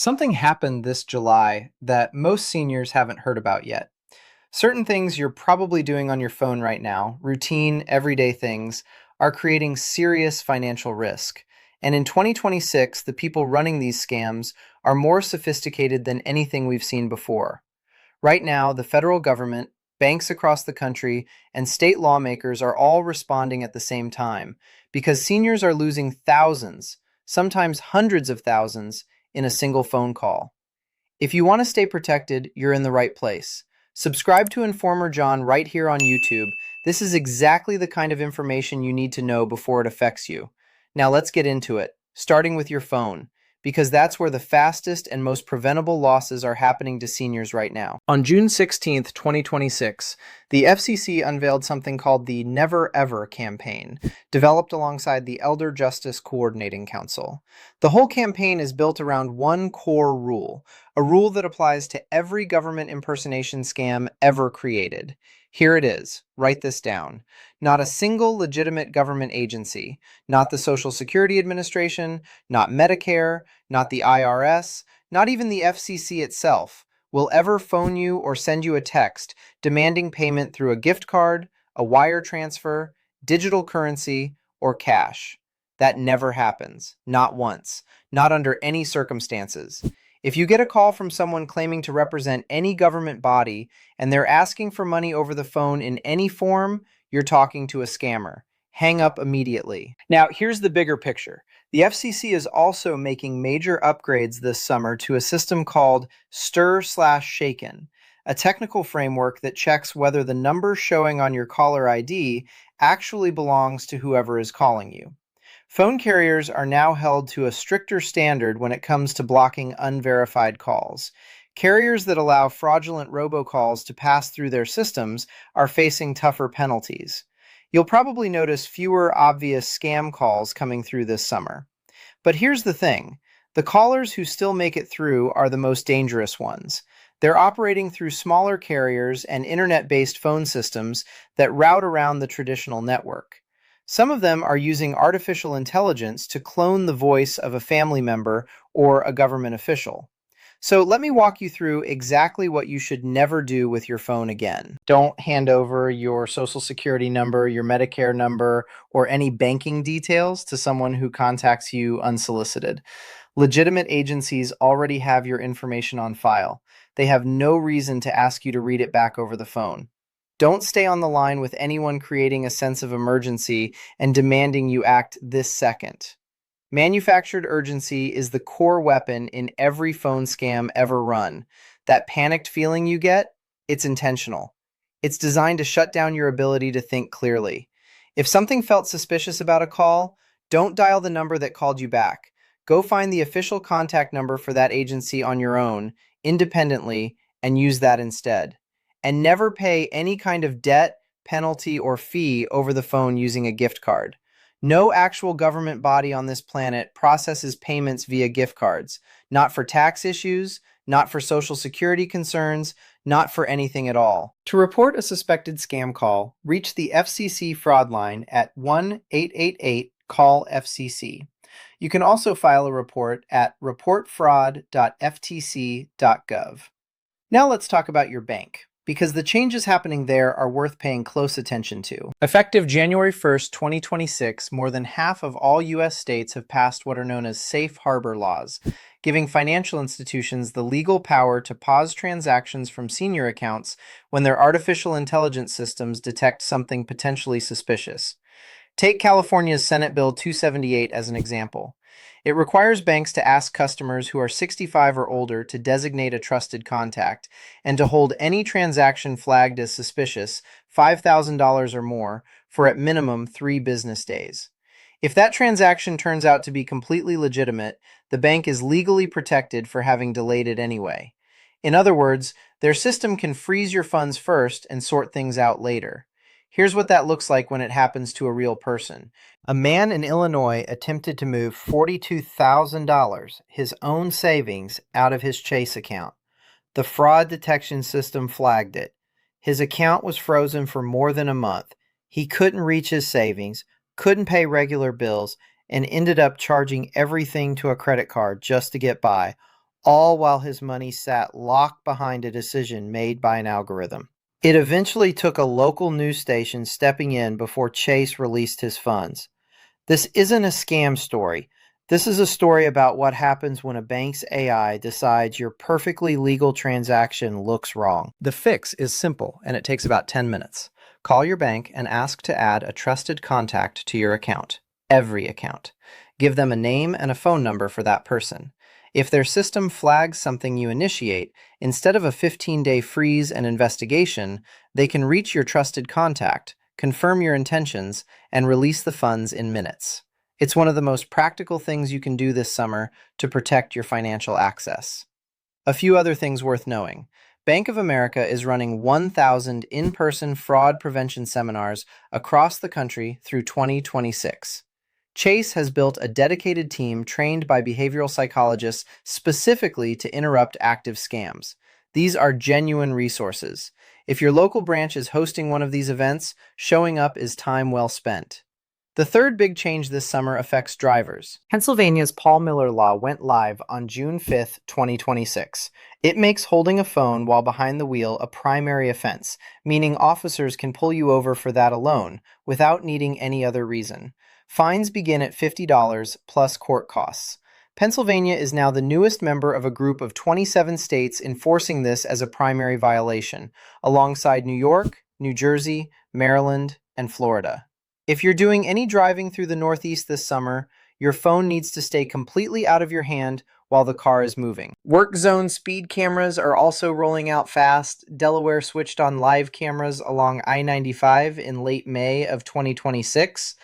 Something happened this July that most seniors haven't heard about yet. Certain things you're probably doing on your phone right now, routine, everyday things, are creating serious financial risk. And in 2026, the people running these scams are more sophisticated than anything we've seen before. Right now, the federal government, banks across the country, and state lawmakers are all responding at the same time because seniors are losing thousands, sometimes hundreds of thousands, in a single phone call. If you want to stay protected, you're in the right place. Subscribe to Informer John right here on YouTube. This is exactly the kind of information you need to know before it affects you. Now let's get into it, starting with your phone, because that's where the fastest and most preventable losses are happening to seniors right now. On June 16th, 2026, the FCC unveiled something called the Never Ever campaign, developed alongside the Elder Justice Coordinating Council. The whole campaign is built around one core rule, a rule that applies to every government impersonation scam ever created. Here it is. Write this down. Not a single legitimate government agency, not the Social Security Administration, not Medicare, not the IRS, not even the FCC itself, will ever phone you or send you a text demanding payment through a gift card, a wire transfer, digital currency, or cash. That never happens. Not once. Not under any circumstances. If you get a call from someone claiming to represent any government body and they're asking for money over the phone in any form, you're talking to a scammer. Hang up immediately. Now, here's the bigger picture. The FCC is also making major upgrades this summer to a system called Stir/Shaken, a technical framework that checks whether the number showing on your caller ID actually belongs to whoever is calling you. Phone carriers are now held to a stricter standard when it comes to blocking unverified calls. Carriers that allow fraudulent robocalls to pass through their systems are facing tougher penalties. You'll probably notice fewer obvious scam calls coming through this summer. But here's the thing. The callers who still make it through are the most dangerous ones. They're operating through smaller carriers and internet-based phone systems that route around the traditional network. Some of them are using artificial intelligence to clone the voice of a family member or a government official. So let me walk you through exactly what you should never do with your phone again. Don't hand over your Social Security number, your Medicare number, or any banking details to someone who contacts you unsolicited. Legitimate agencies already have your information on file. They have no reason to ask you to read it back over the phone. Don't stay on the line with anyone creating a sense of emergency and demanding you act this second. Manufactured urgency is the core weapon in every phone scam ever run. That panicked feeling you get, it's intentional. It's designed to shut down your ability to think clearly. If something felt suspicious about a call, don't dial the number that called you back. Go find the official contact number for that agency on your own, independently, and use that instead. And never pay any kind of debt, penalty, or fee over the phone using a gift card. No actual government body on this planet processes payments via gift cards, not for tax issues, not for Social Security concerns, not for anything at all. To report a suspected scam call, reach the FCC fraud line at 1-888-CALL-FCC. You can also file a report at reportfraud.ftc.gov. Now let's talk about your bank, because the changes happening there are worth paying close attention to. Effective January 1st, 2026, more than half of all U.S. states have passed what are known as safe harbor laws, giving financial institutions the legal power to pause transactions from senior accounts when their artificial intelligence systems detect something potentially suspicious. Take California's Senate Bill 278 as an example. It requires banks to ask customers who are 65 or older to designate a trusted contact and to hold any transaction flagged as suspicious, $5,000 or more, for at minimum 3 business days. If that transaction turns out to be completely legitimate, the bank is legally protected for having delayed it anyway. In other words, their system can freeze your funds first and sort things out later. Here's what that looks like when it happens to a real person. A man in Illinois attempted to move $42,000, his own savings, out of his Chase account. The fraud detection system flagged it. His account was frozen for more than a month. He couldn't reach his savings, couldn't pay regular bills, and ended up charging everything to a credit card just to get by, all while his money sat locked behind a decision made by an algorithm. It eventually took a local news station stepping in before Chase released his funds. This isn't a scam story. This is a story about what happens when a bank's AI decides your perfectly legal transaction looks wrong. The fix is simple, and it takes about 10 minutes. Call your bank and ask to add a trusted contact to your account. Every account. Give them a name and a phone number for that person. If their system flags something you initiate, instead of a 15-day freeze and investigation, they can reach your trusted contact, confirm your intentions, and release the funds in minutes. It's one of the most practical things you can do this summer to protect your financial access. A few other things worth knowing. Bank of America is running 1,000 in-person fraud prevention seminars across the country through 2026. Chase has built a dedicated team trained by behavioral psychologists specifically to interrupt active scams. These are genuine resources. If your local branch is hosting one of these events, showing up is time well spent. The third big change this summer affects drivers. Pennsylvania's Paul Miller Law went live on June 5th, 2026. It makes holding a phone while behind the wheel a primary offense, meaning officers can pull you over for that alone, without needing any other reason. Fines begin at $50 plus court costs. Pennsylvania is now the newest member of a group of 27 states enforcing this as a primary violation, alongside New York, New Jersey, Maryland, and Florida. If you're doing any driving through the Northeast this summer, your phone needs to stay completely out of your hand while the car is moving. Work zone speed cameras are also rolling out fast. Delaware switched on live cameras along I-95 in late May of 2026.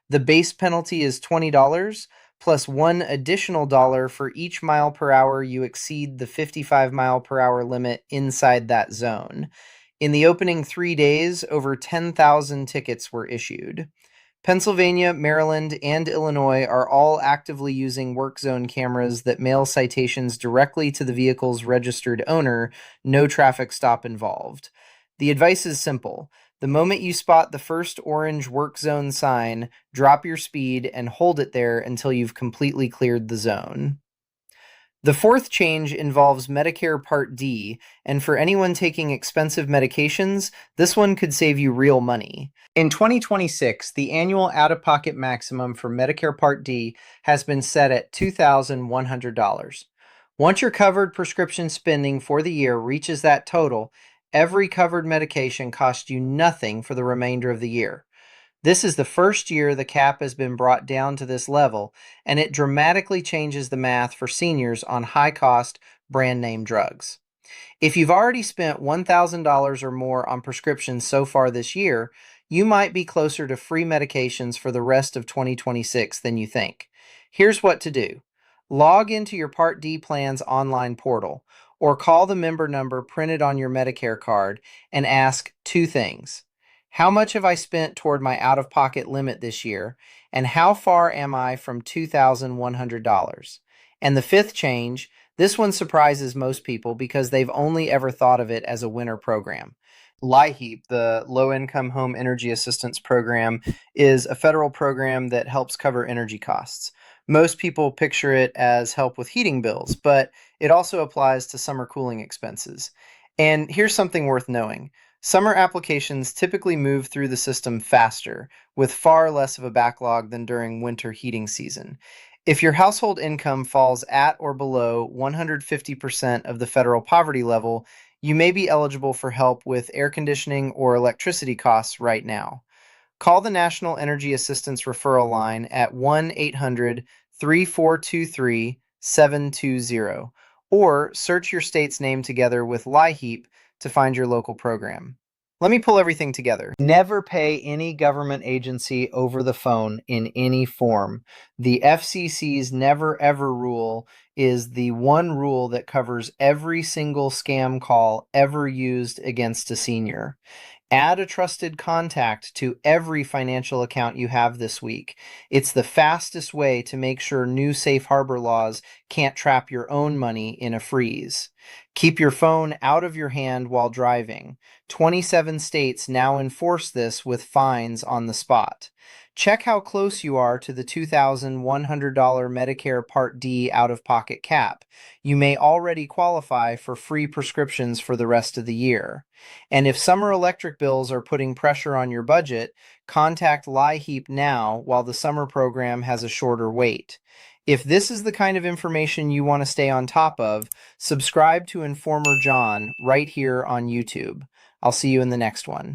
The base penalty is $20 plus one additional dollar for each mile per hour you exceed the 55 mile per hour limit inside that zone. In the opening 3 days, over 10,000 tickets were issued. Pennsylvania, Maryland, and Illinois are all actively using work zone cameras that mail citations directly to the vehicle's registered owner, no traffic stop involved. The advice is simple. The moment you spot the first orange work zone sign, drop your speed and hold it there until you've completely cleared the zone. The fourth change involves Medicare Part D, and for anyone taking expensive medications, this one could save you real money. In 2026, the annual out-of-pocket maximum for Medicare Part D has been set at $2,100. Once your covered prescription spending for the year reaches that total, every covered medication costs you nothing for the remainder of the year. This is the first year the cap has been brought down to this level, and it dramatically changes the math for seniors on high-cost brand name drugs. If you've already spent $1,000 or more on prescriptions so far this year, you might be closer to free medications for the rest of 2026 than you think. Here's what to do. Log into your Part D plan's online portal, or call the member number printed on your Medicare card and ask two things. How much have I spent toward my out-of-pocket limit this year, and how far am I from $2,100? And the fifth change, this one surprises most people because they've only ever thought of it as a winter program. LIHEAP, the Low Income Home Energy Assistance Program, is a federal program that helps cover energy costs. Most people picture it as help with heating bills, but it also applies to summer cooling expenses. And here's something worth knowing. Summer applications typically move through the system faster, with far less of a backlog than during winter heating season. If your household income falls at or below 150% of the federal poverty level, you may be eligible for help with air conditioning or electricity costs right now. Call the National Energy Assistance Referral Line at 1-800-3423-720 or search your state's name together with LIHEAP to find your local program. Let me pull everything together. Never pay any government agency over the phone in any form. The FCC's never ever rule is the one rule that covers every single scam call ever used against a senior. Add a trusted contact to every financial account you have this week. It's the fastest way to make sure new safe harbor laws can't trap your own money in a freeze. Keep your phone out of your hand while driving. 27 states now enforce this with fines on the spot. Check how close you are to the $2,100 Medicare Part D out-of-pocket cap. You may already qualify for free prescriptions for the rest of the year. And if summer electric bills are putting pressure on your budget, contact LIHEAP now while the summer program has a shorter wait. If this is the kind of information you want to stay on top of, subscribe to Informer John right here on YouTube. I'll see you in the next one.